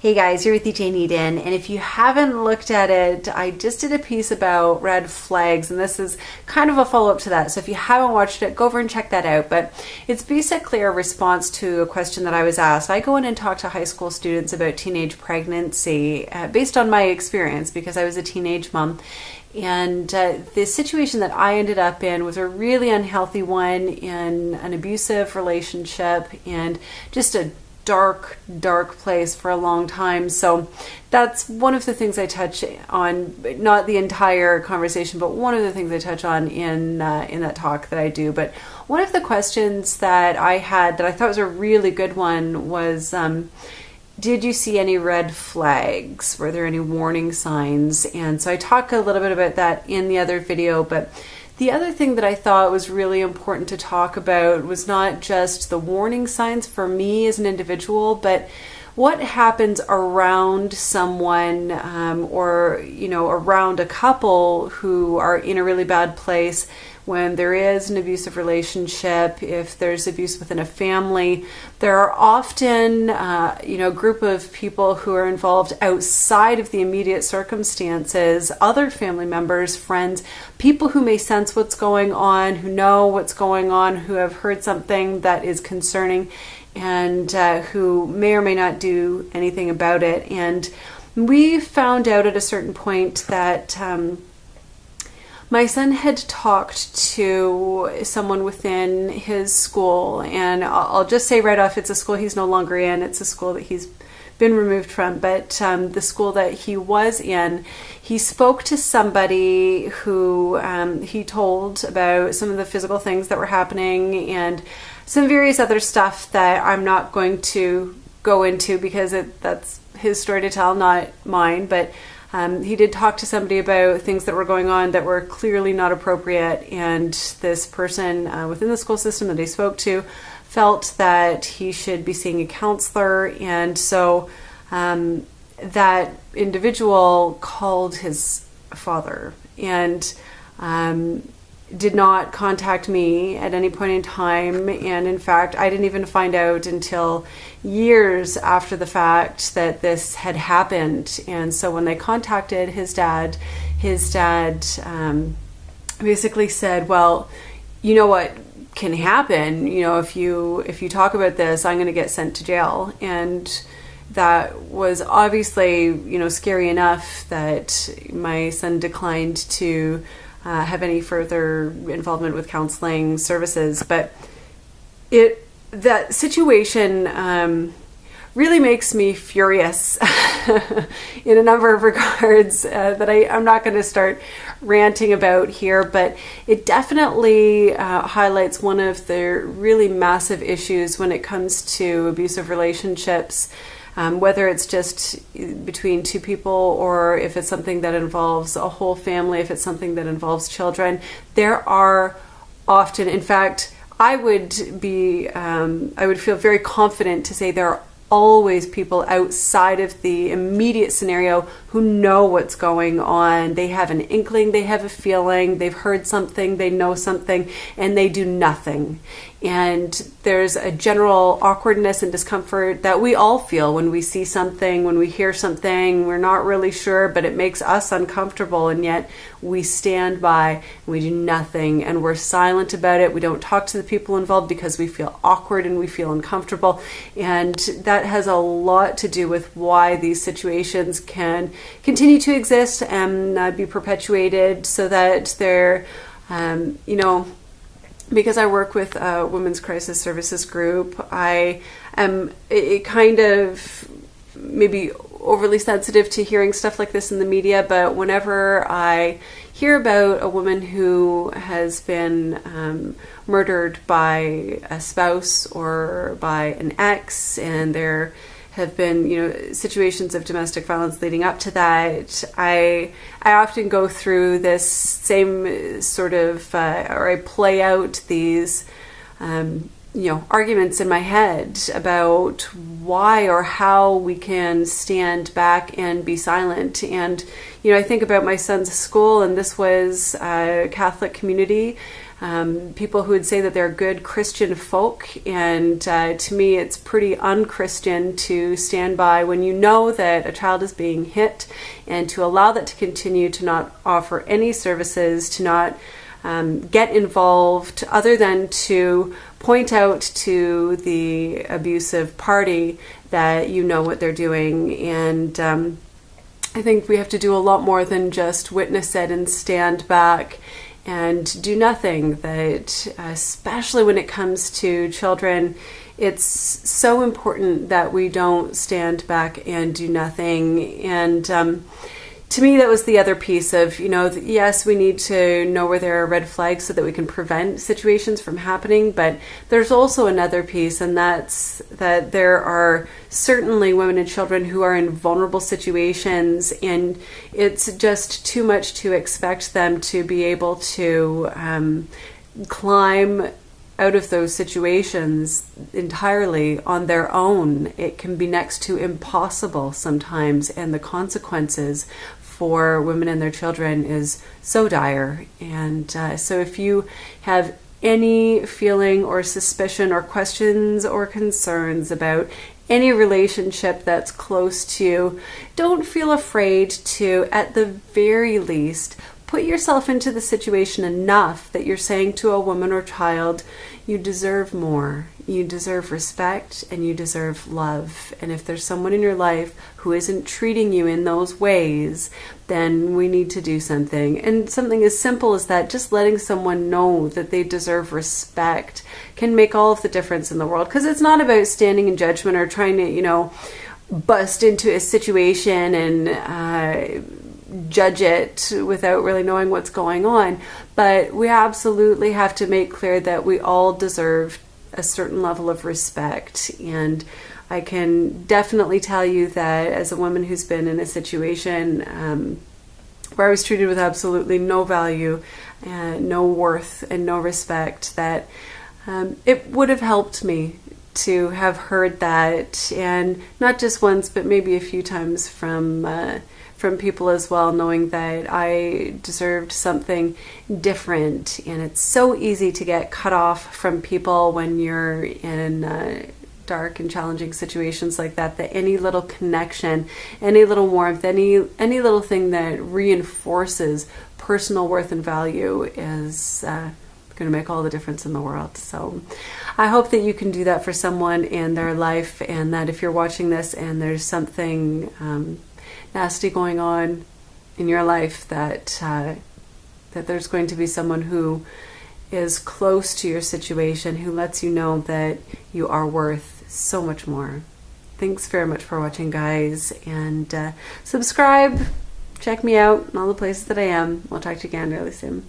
Hey guys, you're with Jane Eden, and if you haven't looked at it, I just did a piece about red flags, and this is kind of a follow-up to that. So if you haven't watched it, go over and check that out. But it's basically a response to a question that I was asked. I go in and talk to high school students about teenage pregnancy based on my experience, because I was a teenage mom. And the situation that I ended up in was a really unhealthy one, in an abusive relationship and just a dark place for a long time. So that's one of the things I touch on, not the entire conversation, but one of the things I touch on in that talk that I do. But one of the questions that I had that I thought was a really good one was, did you see any red flags? Were there any warning signs? And so I talk a little bit about that in the other video, but the other thing that I thought was really important to talk about was not just the warning signs for me as an individual, but what happens around someone or around a couple who are in a really bad place when there is an abusive relationship. If there's abuse within a family, there are often a group of people who are involved outside of the immediate circumstances, other family members, friends, people who may sense what's going on, who know what's going on, who have heard something that is concerning, and who may or may not do anything about it. And we found out at a certain point that my son had talked to someone within his school, and I'll just say right off, it's a school he's no longer in. It's a school that he's been removed from, but the school that he was in, he spoke to somebody who he told about some of the physical things that were happening and some various other stuff that I'm not going to go into because that's his story to tell, not mine. But he did talk to somebody about things that were going on that were clearly not appropriate, and this person within the school system that he spoke to felt that he should be seeing a counselor. And so that individual called his father and did not contact me at any point in time. And in fact, I didn't even find out until years after the fact that this had happened. And so when they contacted his dad basically said, well, you know what can happen, if you talk about this, I'm going to get sent to jail. And that was obviously, scary enough that my son declined to have any further involvement with counseling services. But that situation really makes me furious in a number of regards that I'm not going to start ranting about here, but it definitely highlights one of the really massive issues when it comes to abusive relationships. Whether it's just between two people or if it's something that involves a whole family, if it's something that involves children, there are often, in fact, I would feel very confident to say there are always people outside of the immediate scenario who know what's going on. They have an inkling, they have a feeling, they've heard something, they know something, and they do nothing. And there's a general awkwardness and discomfort that we all feel when we see something, when we hear something. We're not really sure, but it makes us uncomfortable, and yet we stand by and we do nothing, and we're silent about it. We don't talk to the people involved because we feel awkward and we feel uncomfortable. And that has a lot to do with why these situations can continue to exist and be perpetuated, so that they're, because I work with a women's crisis services group, I am kind of maybe overly sensitive to hearing stuff like this in the media. But whenever I hear about a woman who has been murdered by a spouse or by an ex, and there have been, situations of domestic violence leading up to that, I often go through this same sort of, or I play out these, arguments in my head about why or how we can stand back and be silent. And, I think about my son's school, and this was a Catholic community. people who would say that they're good Christian folk, and to me it's pretty un-Christian to stand by when you know that a child is being hit and to allow that to continue, to not offer any services, to not get involved other than to point out to the abusive party that you know what they're doing. And I think we have to do a lot more than just witness it and stand back and do nothing. That especially when it comes to children, it's so important that we don't stand back and do nothing. And to me, that was the other piece of, yes, we need to know where there are red flags so that we can prevent situations from happening. But there's also another piece, and that's that there are certainly women and children who are in vulnerable situations, and it's just too much to expect them to be able to climb out of those situations entirely on their own. It can be next to impossible sometimes, and the consequences for women and their children is so dire. And so if you have any feeling or suspicion or questions or concerns about any relationship that's close to you, don't feel afraid to, at the very least, put yourself into the situation enough that you're saying to a woman or child, you deserve more. You deserve respect and you deserve love. And if there's someone in your life who isn't treating you in those ways, then we need to do something. And something as simple as that, just letting someone know that they deserve respect, can make all of the difference in the world. Because it's not about standing in judgment or trying to, bust into a situation and judge it without really knowing what's going on. But we absolutely have to make clear that we all deserve a certain level of respect. And I can definitely tell you that as a woman who's been in a situation where I was treated with absolutely no value, no worth, and no respect, that it would have helped me to have heard that, and not just once, but maybe a few times from people as well, knowing that I deserved something different. And it's so easy to get cut off from people when you're in dark and challenging situations like that, that any little connection, any little warmth, any little thing that reinforces personal worth and value is going to make all the difference in the world. So I hope that you can do that for someone in their life, and that if you're watching this and there's something nasty going on in your life, that there's going to be someone who is close to your situation, who lets you know that you are worth so much more. Thanks very much for watching, guys, and subscribe, check me out in all the places that I am. We'll talk to you again really soon.